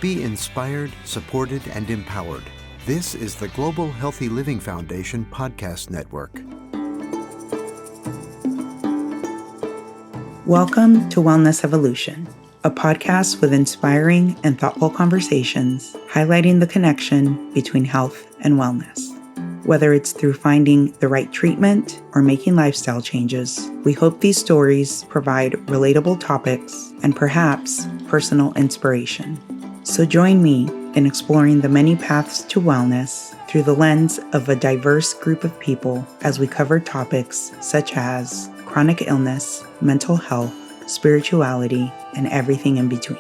Be inspired, supported, and empowered. This is the Global Healthy Living Foundation podcast network. Welcome to Wellness Evolution, a podcast with inspiring and thoughtful conversations highlighting the connection between health and wellness. Whether it's through finding the right treatment or making lifestyle changes, we hope these stories provide relatable topics and perhaps personal inspiration. So join me in exploring the many paths to wellness through the lens of a diverse group of people as we cover topics such as chronic illness, mental health, spirituality, and everything in between.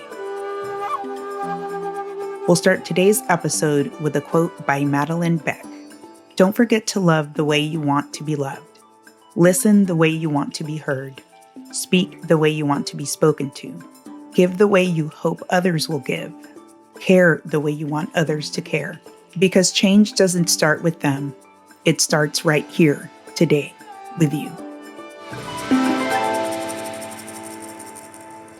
We'll start today's episode with a quote by Madeline Beck. Don't forget to love the way you want to be loved. Listen the way you want to be heard. Speak the way you want to be spoken to. Give the way you hope others will give. Care the way you want others to care. Because change doesn't start with them. It starts right here, today, with you.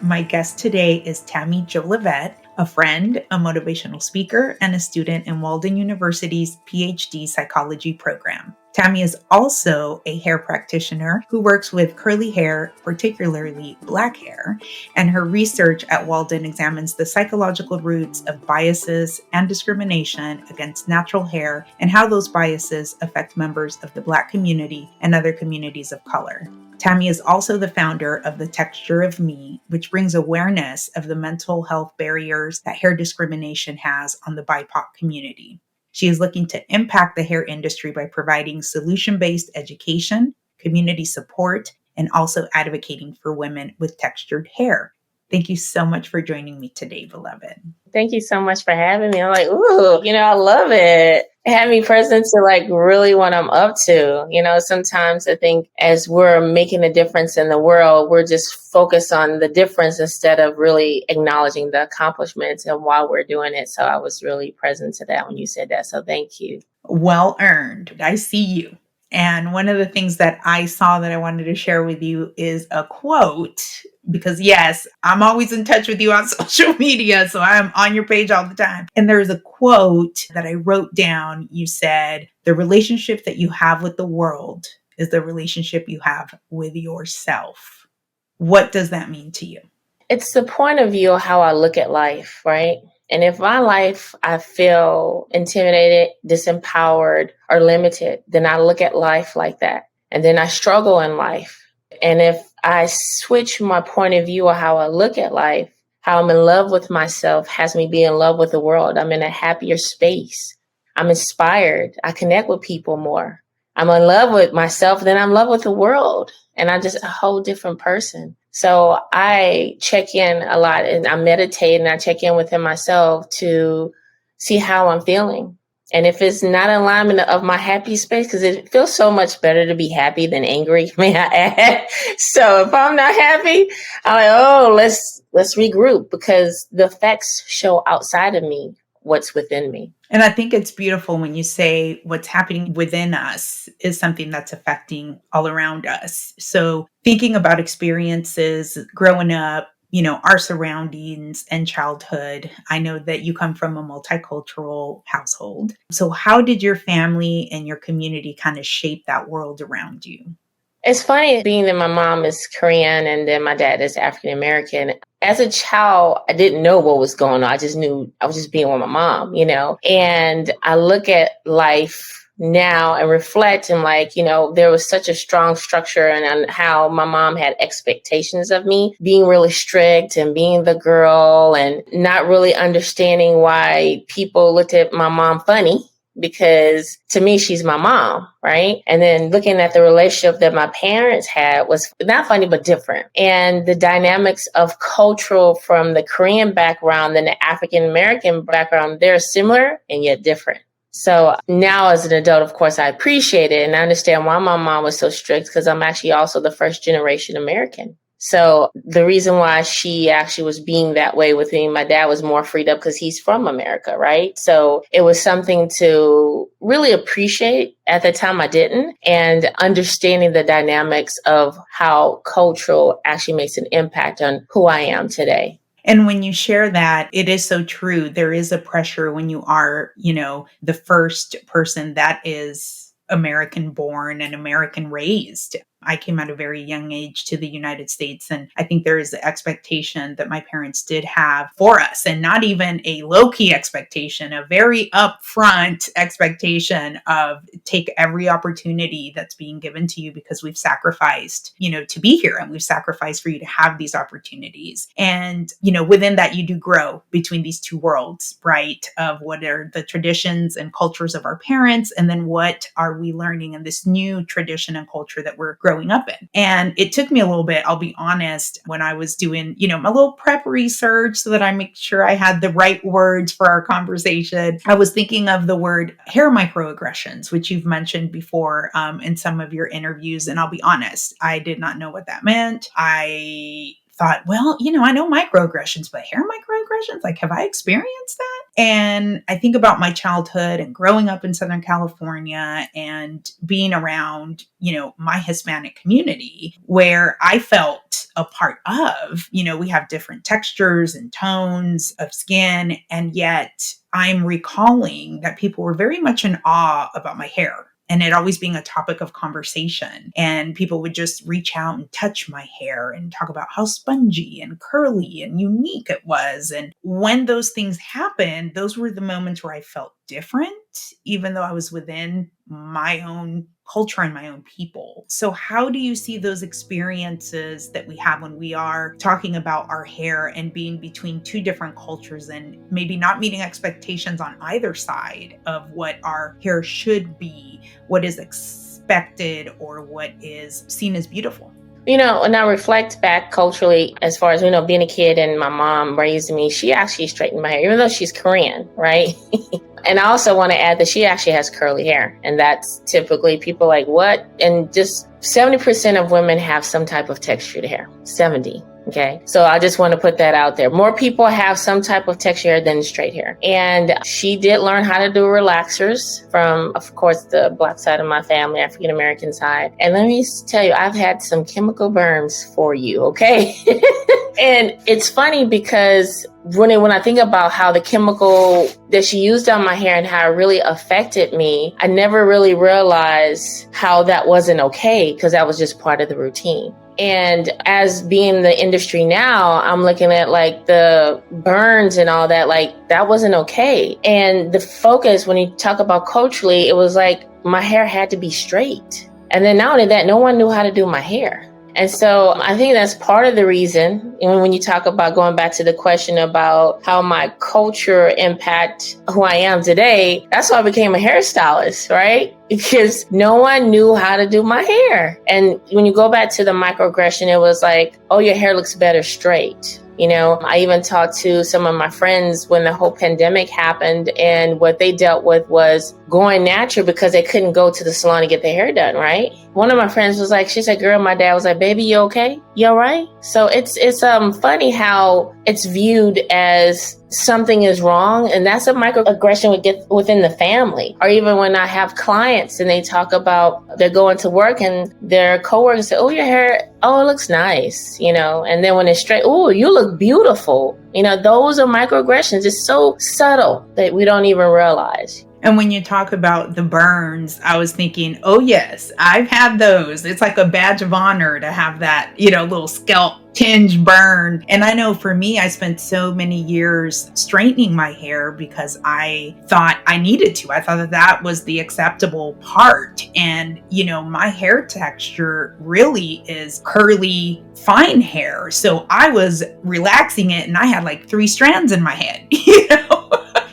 My guest today is Tammy Jolivette, a friend, a motivational speaker, and a student in Walden University's PhD psychology program. Tammy is also a hair practitioner who works with curly hair, particularly black hair, and her research at Walden examines the psychological roots of biases and discrimination against natural hair and how those biases affect members of the Black community and other communities of color. Tammy is also the founder of The Texture of Me, which brings awareness of the mental health barriers that hair discrimination has on the BIPOC community. She is looking to impact the hair industry by providing solution-based education, community support, and also advocating for women with textured hair. Thank you so much for joining me today, beloved. Thank you so much for having me. I'm like, ooh, I love it. It had me present to really what I'm up to. Sometimes I think as we're making a difference in the world, we're just focused on the difference instead of really acknowledging the accomplishments and why we're doing it. So I was really present to that when you said that. So thank you. Well earned. I see you. And one of the things that I saw that I wanted to share with you is a quote, because yes, I'm always in touch with you on social media, so I'm on your page all the time. And there's a quote that I wrote down. You said, the relationship that you have with the world is the relationship you have with yourself. What does that mean to you? It's the point of view of how I look at life, right? And if my life, I feel intimidated, disempowered, or limited, then I look at life like that. And then I struggle in life. And if I switch my point of view of how I look at life, how I'm in love with myself has me be in love with the world. I'm in a happier space. I'm inspired. I connect with people more. I'm in love with myself, then I'm in love with the world. And I'm just a whole different person. So I check in a lot and I meditate and I check in within myself to see how I'm feeling. And if it's not in alignment of my happy space, because it feels so much better to be happy than angry, may I add. So if I'm not happy, I'm like, oh, let's regroup, because the effects show outside of me what's within me. And I think it's beautiful when you say what's happening within us is something that's affecting all around us. So thinking about experiences growing up, our surroundings and childhood, I know that you come from a multicultural household. So how did your family and your community kind of shape that world around you? It's funny being that my mom is Korean and then my dad is African American. As a child, I didn't know what was going on. I just knew I was just being with my mom, and I look at life now and reflect and there was such a strong structure and how my mom had expectations of me, being really strict and being the girl and not really understanding why people looked at my mom funny. Because to me, she's my mom, right? And then looking at the relationship that my parents had was not funny, but different. And the dynamics of cultural from the Korean background and the African American background, they're similar and yet different. So now as an adult, of course, I appreciate it and I understand why my mom was so strict, because I'm actually also the first generation American. So the reason why she actually was being that way with me, my dad was more freed up because he's from America, right? So it was something to really appreciate. At the time, I didn't. And understanding the dynamics of how cultural actually makes an impact on who I am today. And when you share that, it is so true. There is a pressure when you are, the first person that is American born and American raised. I came at a very young age to the United States, and I think there is the expectation that my parents did have for us, and not even a low-key expectation, a very upfront expectation of take every opportunity that's being given to you because we've sacrificed, to be here, and we've sacrificed for you to have these opportunities. And, within that, you do grow between these two worlds, right? Of what are the traditions and cultures of our parents, and then what are we learning in this new tradition and culture that we're growing up in. And it took me a little bit, I'll be honest, when I was doing, my little prep research so that I make sure I had the right words for our conversation. I was thinking of the word hair microaggressions, which you've mentioned before in some of your interviews. And I'll be honest, I did not know what that meant. I thought, well, I know microaggressions, but hair microaggressions, like, have I experienced that? And I think about my childhood and growing up in Southern California and being around, my Hispanic community where I felt a part of, we have different textures and tones of skin. And yet I'm recalling that people were very much in awe about my hair. And it always being a topic of conversation. And people would just reach out and touch my hair and talk about how spongy and curly and unique it was. And when those things happened, those were the moments where I felt different, even though I was within my own culture and my own people. So how do you see those experiences that we have when we are talking about our hair and being between two different cultures and maybe not meeting expectations on either side of what our hair should be, what is expected, or what is seen as beautiful? And I reflect back culturally as far as, being a kid and my mom raising me, she actually straightened my hair, even though she's Korean, right? And I also want to add that she actually has curly hair. And that's typically people like, what? And just 70% of women have some type of textured hair. 70. Okay. So I just want to put that out there. More people have some type of texture hair than straight hair. And she did learn how to do relaxers from, of course, the Black side of my family, African American side. And let me tell you, I've had some chemical burns for you. Okay. And it's funny because when I think about how the chemical that she used on my hair and how it really affected me, I never really realized how that wasn't okay because that was just part of the routine. And as being in the industry now, I'm looking at like the burns and all that, like that wasn't okay. And the focus, when you talk about culturally, it was like my hair had to be straight. And then not only that, no one knew how to do my hair. And so I think that's part of the reason. And when you talk about going back to the question about how my culture impact who I am today, that's why I became a hairstylist, right? Because no one knew how to do my hair. And when you go back to the microaggression, it was like, oh, your hair looks better straight. I even talked to some of my friends when the whole pandemic happened, and what they dealt with was going natural because they couldn't go to the salon to get their hair done, right? One of my friends was like, she said, girl, my dad was like, baby, you okay? You all right? So it's funny how it's viewed as something is wrong. And that's a microaggression we get within the family. Or even when I have clients and they talk about they're going to work and their coworkers say, oh, your hair, oh, it looks nice, and then when it's straight, oh, you look beautiful. Those are microaggressions. It's so subtle that we don't even realize. And when you talk about the burns, I was thinking, oh, yes, I've had those. It's like a badge of honor to have that, little scalp tinge burn. And I know for me, I spent so many years straightening my hair because I thought I needed to. I thought that was the acceptable part. And, my hair texture really is curly, fine hair. So I was relaxing it and I had like 3 strands in my head,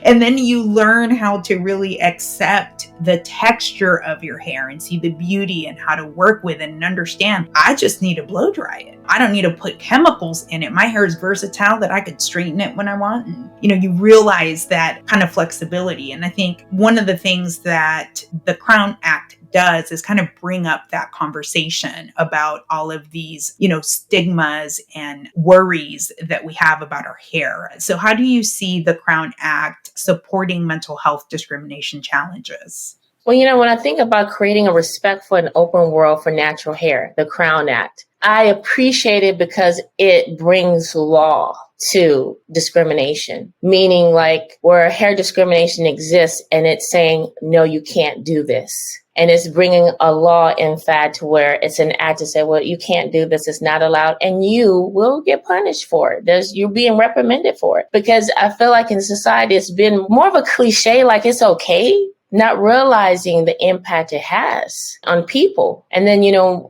And then you learn how to really accept the texture of your hair and see the beauty and how to work with it and understand, I just need to blow dry it. I don't need to put chemicals in it. My hair is versatile that I could straighten it when I want. And, you realize that kind of flexibility. And I think one of the things that the Crown Act does is kind of bring up that conversation about all of these, stigmas and worries that we have about our hair. So how do you see the Crown Act supporting mental health discrimination challenges? Well, when I think about creating a respectful and open world for natural hair, the Crown Act, I appreciate it because it brings law. to discrimination, meaning like where hair discrimination exists and it's saying, no, you can't do this. And it's bringing a law in fact where it's an act to say, well, you can't do this. It's not allowed. And you will get punished for it. You're being reprimanded for it. Because I feel like in society, it's been more of a cliche, like it's okay, not realizing the impact it has on people. And then,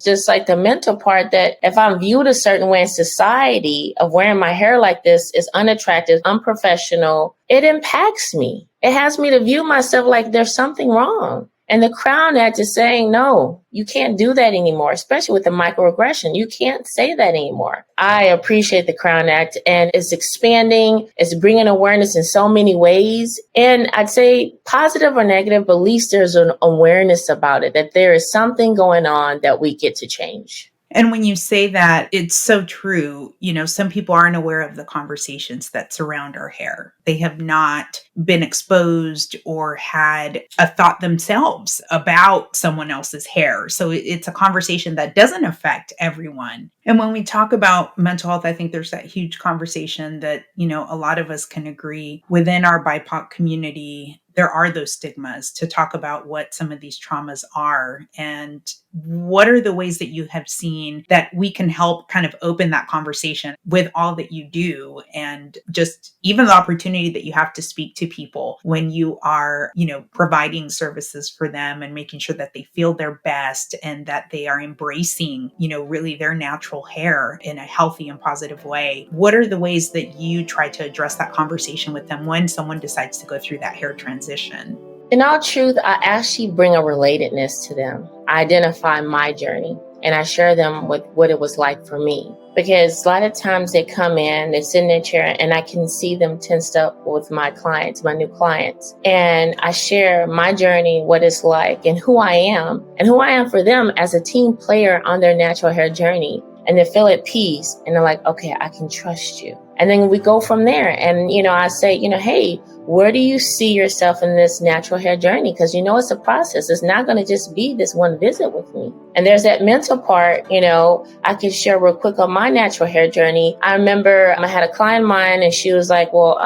just like the mental part that if I'm viewed a certain way in society of wearing my hair like this is unattractive, unprofessional, it impacts me. It has me to view myself like there's something wrong. And the Crown Act is saying, no, you can't do that anymore, especially with the microaggression. You can't say that anymore. I appreciate the Crown Act, and it's expanding. It's bringing awareness in so many ways. And I'd say positive or negative, but at least there's an awareness about it, that there is something going on that we get to change. And when you say that, it's so true. Some people aren't aware of the conversations that surround our hair. They have not been exposed or had a thought themselves about someone else's hair. So it's a conversation that doesn't affect everyone. And when we talk about mental health, I think there's that huge conversation that, a lot of us can agree within our BIPOC community. There are those stigmas to talk about what some of these traumas are and what are the ways that you have seen that we can help kind of open that conversation with all that you do, and just even the opportunity that you have to speak to people when you are, providing services for them and making sure that they feel their best and that they are embracing, really their natural hair in a healthy and positive way. What are the ways that you try to address that conversation with them when someone decides to go through that hair transition? In all truth, I actually bring a relatedness to them. I identify my journey and I share them with what it was like for me. Because a lot of times they come in, they sit in their chair, and I can see them tensed up with my clients, my new clients. And I share my journey, what it's like, and who I am for them as a team player on their natural hair journey. And they feel at peace and they're like, okay, I can trust you. And then we go from there. And, I say, hey, where do you see yourself in this natural hair journey? Because, it's a process. It's not going to just be this one visit with me. And there's that mental part, I can share real quick on my natural hair journey. I remember I had a client of mine and she was like, well,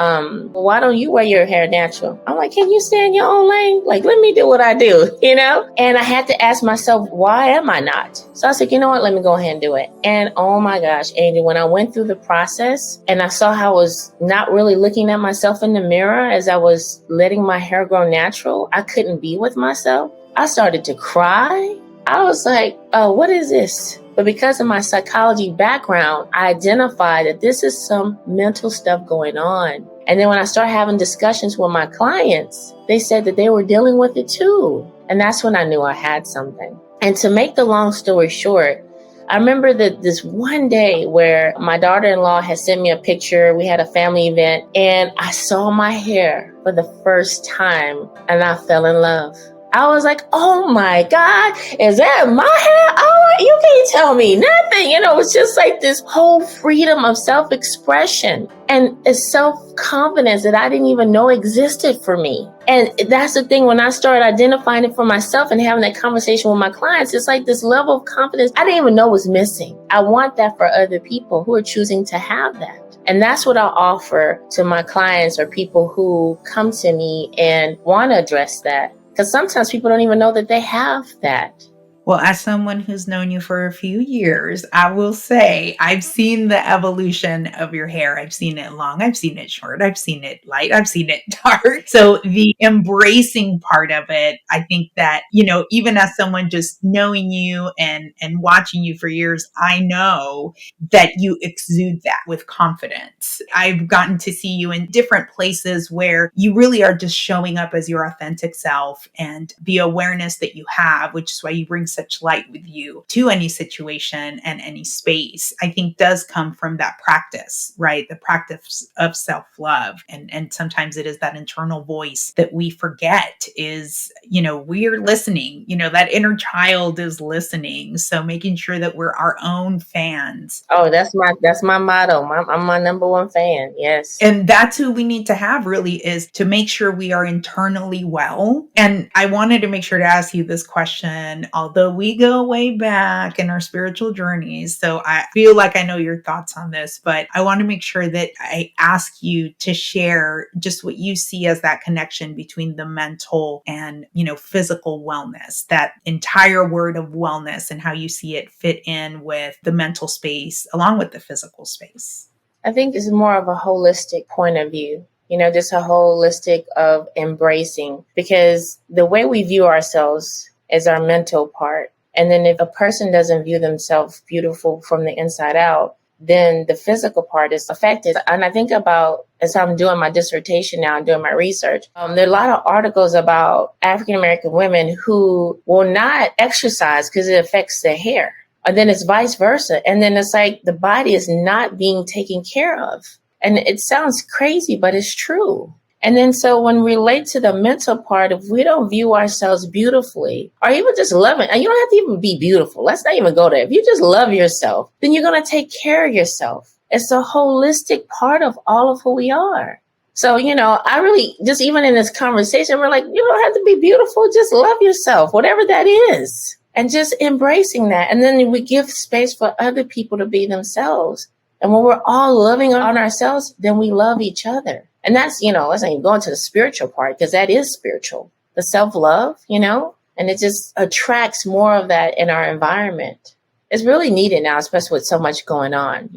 why don't you wear your hair natural? I'm like, can you stay in your own lane? Like, let me do what I do, And I had to ask myself, why am I not? So I said, you know what? Let me go ahead and do it. And oh my gosh, Angie, when I went through the process and I saw how I was not really looking at myself in the mirror as I was letting my hair grow natural, I couldn't be with myself. I started to cry. I was like, oh, what is this? But because of my psychology background, I identified that this is some mental stuff going on. And then when I started having discussions with my clients, they said that they were dealing with it too. And that's when I knew I had something. And to make the long story short, I remember that this one day where my daughter-in-law had sent me a picture. We had a family event and I saw my hair for the first time and I fell in love. I was like, oh my God, is that my hair? Oh, you can't tell me nothing. It was just like this whole freedom of self-expression and a self-confidence that I didn't even know existed for me. And that's the thing, when I started identifying it for myself and having that conversation with my clients, it's like this level of confidence I didn't even know was missing. I want that for other people who are choosing to have that. And that's what I'll offer to my clients or people who come to me and want to address that. Because sometimes people don't even know that they have that. Well, as someone who's known you for a few years, I will say I've seen the evolution of your hair. I've seen it long, I've seen it short, I've seen it light, I've seen it dark. So the embracing part of it, I think that, even as someone just knowing you and watching you for years, I know that you exude that with confidence. I've gotten to see you in different places where you really are just showing up as your authentic self, and the awareness that you have, which is why you bring such light with you to any situation and any space, I think does come from that practice, right? The practice of self-love. And sometimes it is that internal voice that we forget is, we're listening, that inner child is listening. So making sure that we're our own fans. Oh, that's my motto. I'm my number one fan. Yes. And that's who we need to have, really, is to make sure we are internally well. And I wanted to make sure to ask you this question, although although we go way back in our spiritual journeys, so I feel like I know your thoughts on this, but I want to make sure that I ask you to share just what you see as that connection between the mental and, physical wellness, that entire word of wellness, and how you see it fit in with the mental space along with the physical space. I think it's more of a holistic point of view, just a holistic of embracing, because the way we view ourselves is our mental part. And then if a person doesn't view themselves beautiful from the inside out, then the physical part is affected. And I think about, as I'm doing my dissertation now and doing my research, there are a lot of articles about African-American women who will not exercise because it affects their hair. And then it's vice versa. And then it's like the body is not being taken care of. And it sounds crazy, but it's true. And then so when we relate to the mental part, if we don't view ourselves beautifully, or even just loving, and you don't have to even be beautiful. Let's not even go there. If you just love yourself, then you're going to take care of yourself. It's a holistic part of all of who we are. So, I really just, even in this conversation, we're like, you don't have to be beautiful. Just love yourself, whatever that is. And just embracing that. And then we give space for other people to be themselves. And when we're all loving on ourselves, then we love each other. And that's, let's not even go into the spiritual part, because that is spiritual. The self-love, and it just attracts more of that in our environment. It's really needed now, especially with so much going on,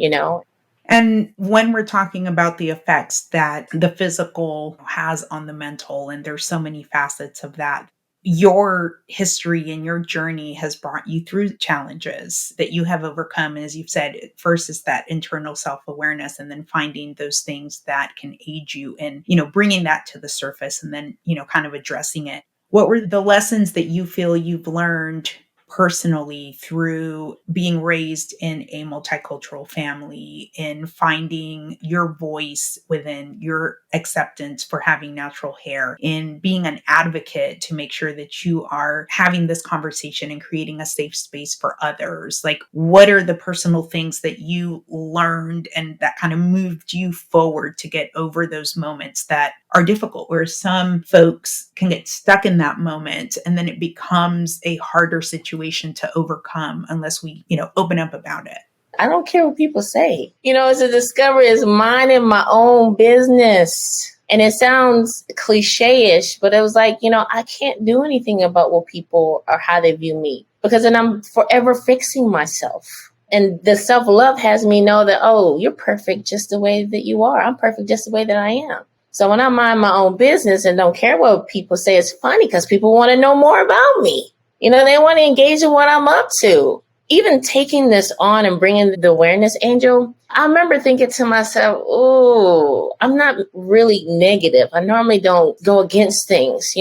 And when we're talking about the effects that the physical has on the mental, and there's so many facets of that, your history and your journey has brought you through challenges that you have overcome. And as you've said, first is that internal self-awareness, and then finding those things that can aid you in, bringing that to the surface, and then, kind of addressing it. What were the lessons that you feel you've learned personally through being raised in a multicultural family, in finding your voice within your acceptance for having natural hair, in being an advocate to make sure that you are having this conversation and creating a safe space for others? Like, what are the personal things that you learned and that kind of moved you forward to get over those moments that are difficult, where some folks can get stuck in that moment and then it becomes a harder situation to overcome unless we, open up about it? I don't care what people say. It's a discovery, it's minding my own business. And it sounds cliche-ish, but it was like, I can't do anything about what people or how they view me, because then I'm forever fixing myself. And the self-love has me know that, oh, you're perfect just the way that you are. I'm perfect just the way that I am. So when I mind my own business and don't care what people say, it's funny because people want to know more about me. They want to engage in what I'm up to. Even taking this on and bringing the awareness, Angel, I remember thinking to myself, oh, I'm not really negative. I normally don't go against things,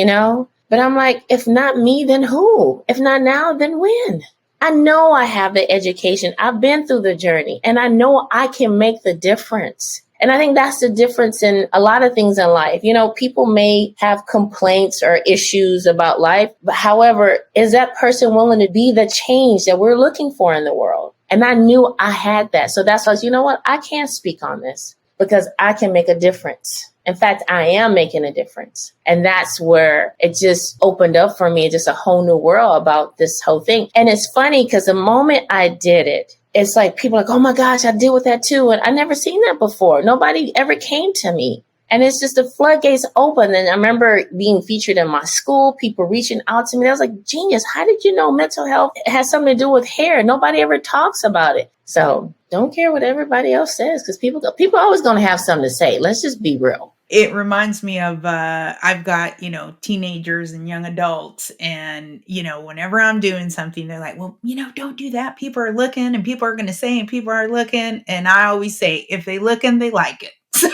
But I'm like, if not me, then who? If not now, then when? I know I have the education. I've been through the journey, and I know I can make the difference. And I think that's the difference in a lot of things in life. People may have complaints or issues about life, but however, is that person willing to be the change that we're looking for in the world? And I knew I had that. So that's why, I can't speak on this because I can make a difference. In fact, I am making a difference. And that's where it just opened up for me, just a whole new world about this whole thing. And it's funny because the moment I did it, it's like people are like, oh my gosh, I deal with that too. And I never seen that before. Nobody ever came to me. And it's just the floodgates open. And I remember being featured in my school, people reaching out to me. I was like, genius, how did you know mental health has something to do with hair? Nobody ever talks about it. So don't care what everybody else says, because people are always going to have something to say. Let's just be real. It reminds me of, I've got, teenagers and young adults, and, whenever I'm doing something, they're like, well, don't do that. People are looking, and people are going to say, and people are looking. And I always say, if they looking, they like it. So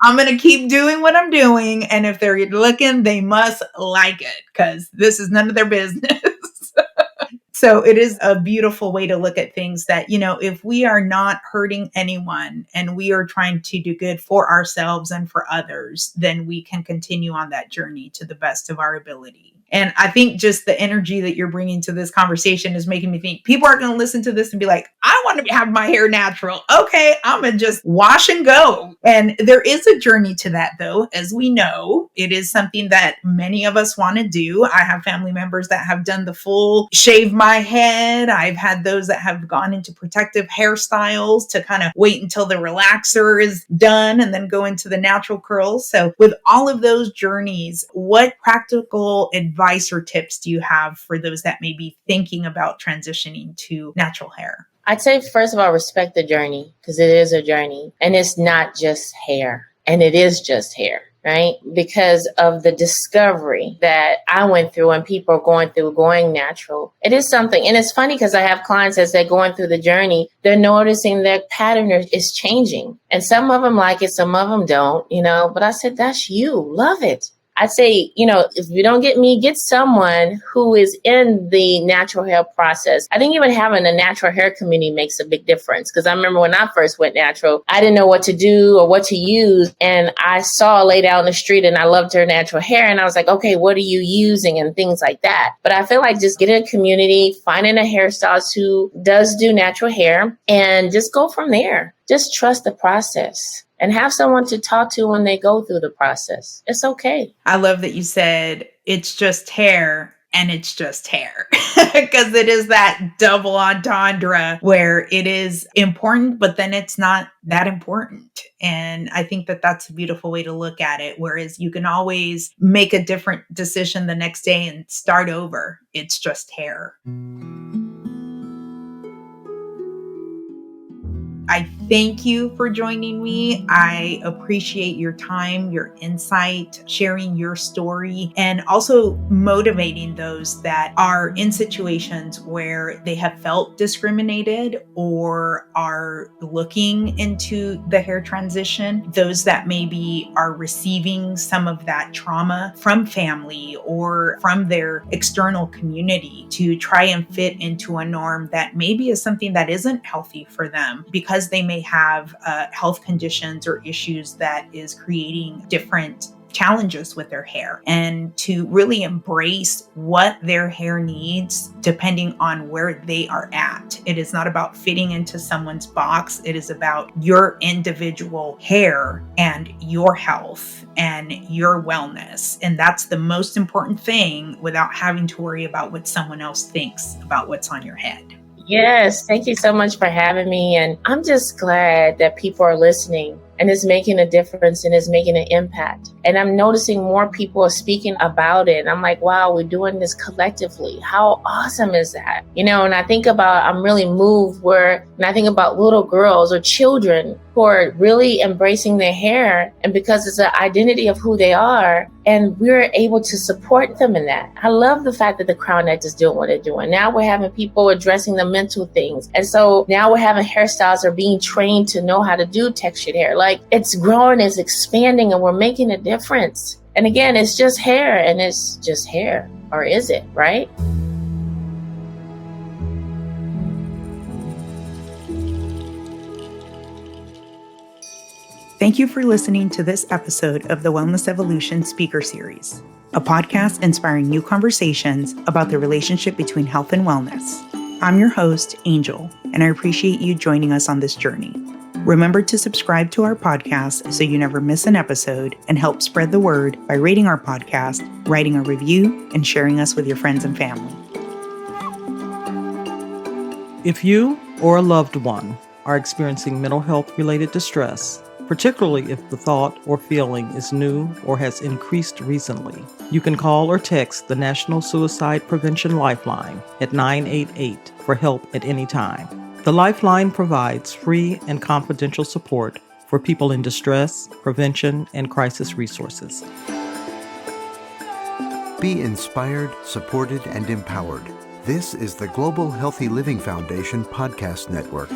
I'm going to keep doing what I'm doing. And if they're looking, they must like it, because this is none of their business. So it is a beautiful way to look at things that, if we are not hurting anyone and we are trying to do good for ourselves and for others, then we can continue on that journey to the best of our ability. And I think just the energy that you're bringing to this conversation is making me think people are going to listen to this and be like, I want to have my hair natural. Okay, I'm going to just wash and go. And there is a journey to that, though. As we know, it is something that many of us want to do. I have family members that have done the full shave my head. I've had those that have gone into protective hairstyles to kind of wait until the relaxer is done and then go into the natural curls. So with all of those journeys, what practical advice or tips do you have for those that may be thinking about transitioning to natural hair? I'd say, first of all, respect the journey, because it is a journey and it's not just hair, and it is just hair, right? Because of the discovery that I went through and people are going through going natural. It is something. And it's funny because I have clients as they're going through the journey, they're noticing their pattern is changing. And some of them like it, some of them don't, but I said, that's you. Love it. I'd say, if you don't get me, get someone who is in the natural hair process. I think even having a natural hair community makes a big difference. Because I remember when I first went natural, I didn't know what to do or what to use. And I saw a lady out on the street and I loved her natural hair. And I was like, okay, what are you using? And things like that. But I feel like just getting a community, finding a hairstylist who does do natural hair, and just go from there. Just trust the process. And have someone to talk to when they go through the process. It's okay. I love that you said it's just hair and it's just hair, because it is that double entendre where it is important, but then it's not that important. And I think that that's a beautiful way to look at it. Whereas you can always make a different decision the next day and start over. It's just hair. I thank you for joining me. I appreciate your time, your insight, sharing your story, and also motivating those that are in situations where they have felt discriminated or are looking into the hair transition, those that maybe are receiving some of that trauma from family or from their external community, to try and fit into a norm that maybe is something that isn't healthy for them, because they may have health conditions or issues that is creating different challenges with their hair, and to really embrace what their hair needs depending on where they are at. It is not about fitting into someone's box. It is about your individual hair and your health and your wellness. And that's the most important thing, without having to worry about what someone else thinks about what's on your head. Yes, thank you so much for having me. And I'm just glad that people are listening and it's making a difference and it's making an impact. And I'm noticing more people are speaking about it. And I'm like, wow, we're doing this collectively. How awesome is that? And I think about, I'm really moved when I think about little girls or children who are really embracing their hair, and because it's an identity of who they are, and we're able to support them in that. I love the fact that the Crown Act is doing what they're doing. Now we're having people addressing the mental things. And so now we're having hairstylists are being trained to know how to do textured hair. Like, it's growing, it's expanding, and we're making a difference. And again, it's just hair, and it's just hair. Or is it, right? Thank you for listening to this episode of the Wellness Evolution Speaker Series, a podcast inspiring new conversations about the relationship between health and wellness. I'm your host, Angel, and I appreciate you joining us on this journey. Remember to subscribe to our podcast so you never miss an episode, and help spread the word by rating our podcast, writing a review, and sharing us with your friends and family. If you or a loved one are experiencing mental health related distress, particularly if the thought or feeling is new or has increased recently, you can call or text the National Suicide Prevention Lifeline at 988 for help at any time. The Lifeline provides free and confidential support for people in distress, prevention, and crisis resources. Be inspired, supported, and empowered. This is the Global Healthy Living Foundation Podcast Network.